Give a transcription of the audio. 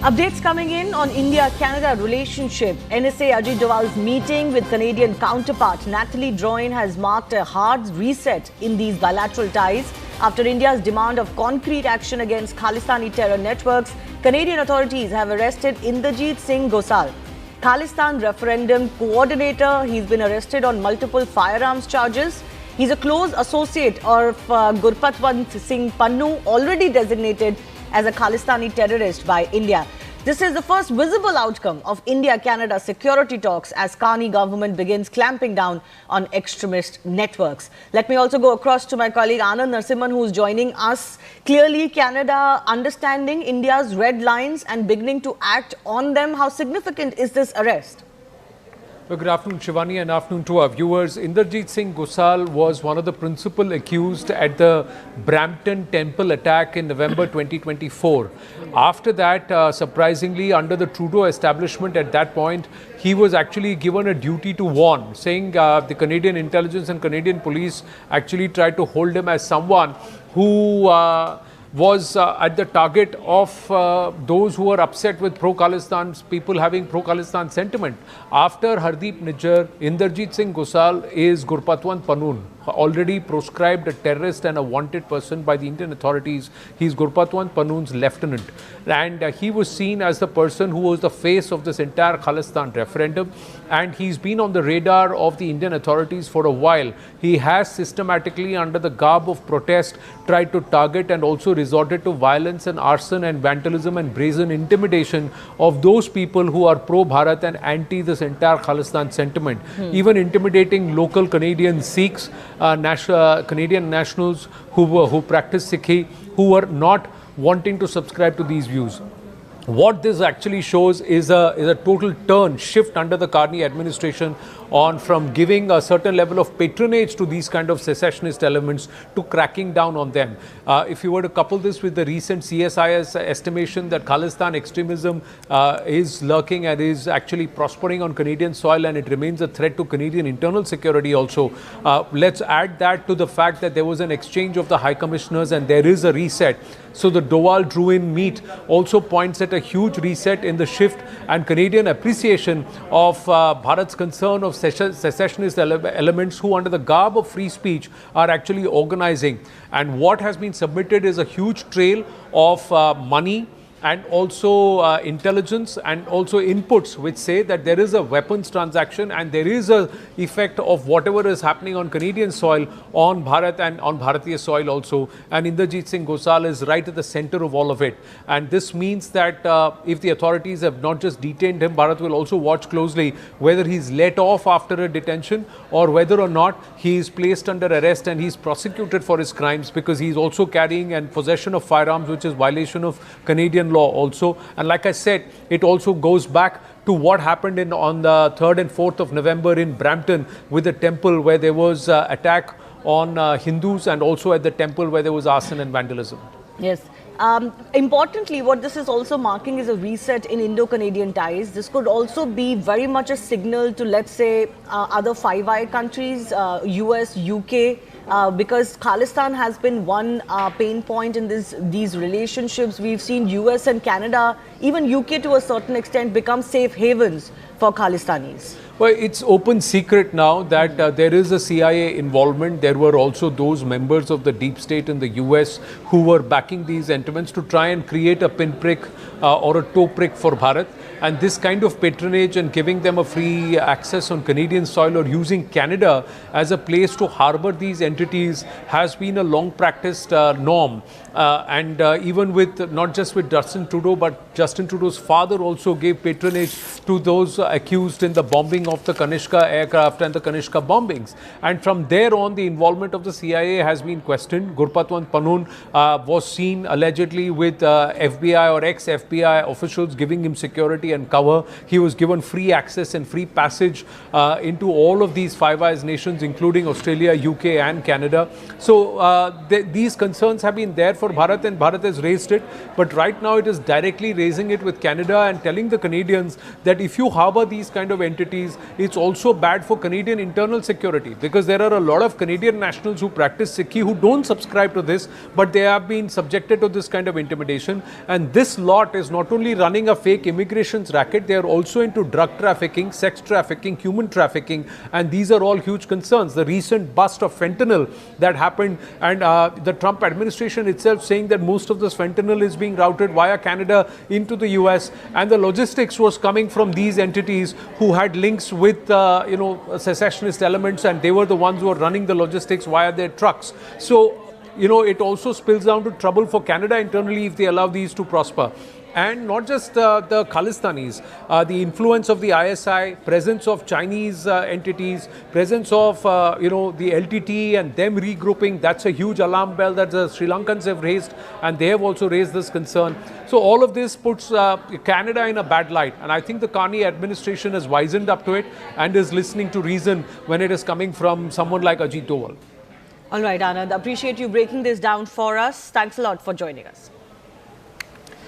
Updates coming in on India-Canada relationship. NSA Ajit Doval's meeting with Canadian counterpart Nathalie Drouin has marked a hard reset in these bilateral ties. After India's demand of concrete action against Khalistani terror networks, Canadian authorities have arrested N18G Doval, Khalistan referendum coordinator. He's been arrested on multiple firearms charges. He's a close associate of Gurpatwant Singh Pannu, already designated as a Khalistani terrorist by India. This is the first visible outcome of India-Canada security talks as Carney government begins clamping down on extremist networks. Let me also go across to my colleague Anand Narasimhan, who is joining us. Clearly, Canada understanding India's red lines and beginning to act on them. How significant is this arrest? Well, good afternoon, Shivani, and afternoon to our viewers. N18G Doval was one of the principal accused at the Brampton temple attack in November 2024. After that, surprisingly, under the Trudeau establishment at that point, he was actually given a duty to warn, saying the Canadian intelligence and Canadian police actually tried to hold him as someone who was at the target of those who were upset with pro-Khalistan, people having pro-Khalistan sentiment. After Hardeep Nijjar, N18G Doval is Gurpatwant Pannu, already proscribed a terrorist and a wanted person by the Indian authorities. He's Gurpatwant Pannu's lieutenant. And he was seen as the person who was the face of this entire Khalistan referendum. And he's been on the radar of the Indian authorities for a while. He has systematically, under the garb of protest, tried to target and also resorted to violence and arson and vandalism and brazen intimidation of those people who are pro-Bharat and anti this entire Khalistan sentiment. Even intimidating local Canadian Sikhs, Canadian nationals who practice Sikhi, who were not wanting to subscribe to these views. What this actually shows is a total shift under the Carney administration on from giving a certain level of patronage to these kind of secessionist elements to cracking down on them. If you were to couple this with the recent CSIS estimation that Khalistan extremism is lurking and is actually prospering on Canadian soil, and it remains a threat to Canadian internal security also, let's add that to the fact that there was an exchange of the High Commissioners and there is a reset. So the Doval-Drouin meet also points at a huge reset in the shift and Canadian appreciation of Bharat's concern of secessionist elements who, under the garb of free speech, are actually organizing. And what has been submitted is a huge trail of money and also intelligence and also inputs which say that there is a weapons transaction and there is a effect of whatever is happening on Canadian soil on Bharat and on Bharatiya soil also. And N18G Doval is right at the center of all of it. And this means that if the authorities have not just detained him, Bharat will also watch closely whether he's let off after a detention or whether or not he is placed under arrest and he's prosecuted for his crimes, because he's also carrying and possession of firearms, which is violation of Canadian law also. And like I said, it also goes back to what happened on the 3rd and 4th of November in Brampton with the temple, where there was attack on Hindus, and also at the temple where there was arson and vandalism. Yes. Importantly, what this is also marking is a reset in Indo-Canadian ties. This could also be very much a signal to, let's say, other Five Eyes countries, US, UK, because Khalistan has been one pain point in these relationships. We've seen US and Canada, even UK to a certain extent, become safe havens for Khalistanis. Well, it's open secret now that there is a CIA involvement. There were also those members of the deep state in the US who were backing these sentiments to try and create a pinprick or a toe prick for Bharat. And this kind of patronage and giving them a free access on Canadian soil or using Canada as a place to harbor these entities has been a long practiced norm. And even with, not just with Justin Trudeau, but Justin Trudeau's father also gave patronage to those accused in the bombing of the Kanishka aircraft and the Kanishka bombings. And from there on, the involvement of the CIA has been questioned. Gurpatwant Pannu was seen allegedly with FBI or ex-FBI officials giving him security and cover. He was given free access and free passage into all of these Five Eyes nations, including Australia, UK and Canada. So these concerns have been there for for Bharat and Bharat has raised it. But right now it is directly raising it with Canada and telling the Canadians that if you harbor these kind of entities, it's also bad for Canadian internal security, because there are a lot of Canadian nationals who practice Sikhi who don't subscribe to this, but they have been subjected to this kind of intimidation. And this lot is not only running a fake immigrations racket, they are also into drug trafficking, sex trafficking, human trafficking, and these are all huge concerns. The recent bust of fentanyl that happened, and the Trump administration itself saying that most of this fentanyl is being routed via Canada into the US, and the logistics was coming from these entities who had links with secessionist elements, and they were the ones who were running the logistics via their trucks. So it also spills down to trouble for Canada internally if they allow these to prosper. And not just the Khalistanis, the influence of the ISI, presence of Chinese entities, presence of the LTT and them regrouping, that's a huge alarm bell that the Sri Lankans have raised, and they have also raised this concern. So all of this puts Canada in a bad light, and I think the Carney administration has wisened up to it and is listening to reason when it is coming from someone like Ajit Doval. All right, Anand, appreciate you breaking this down for us. Thanks a lot for joining us.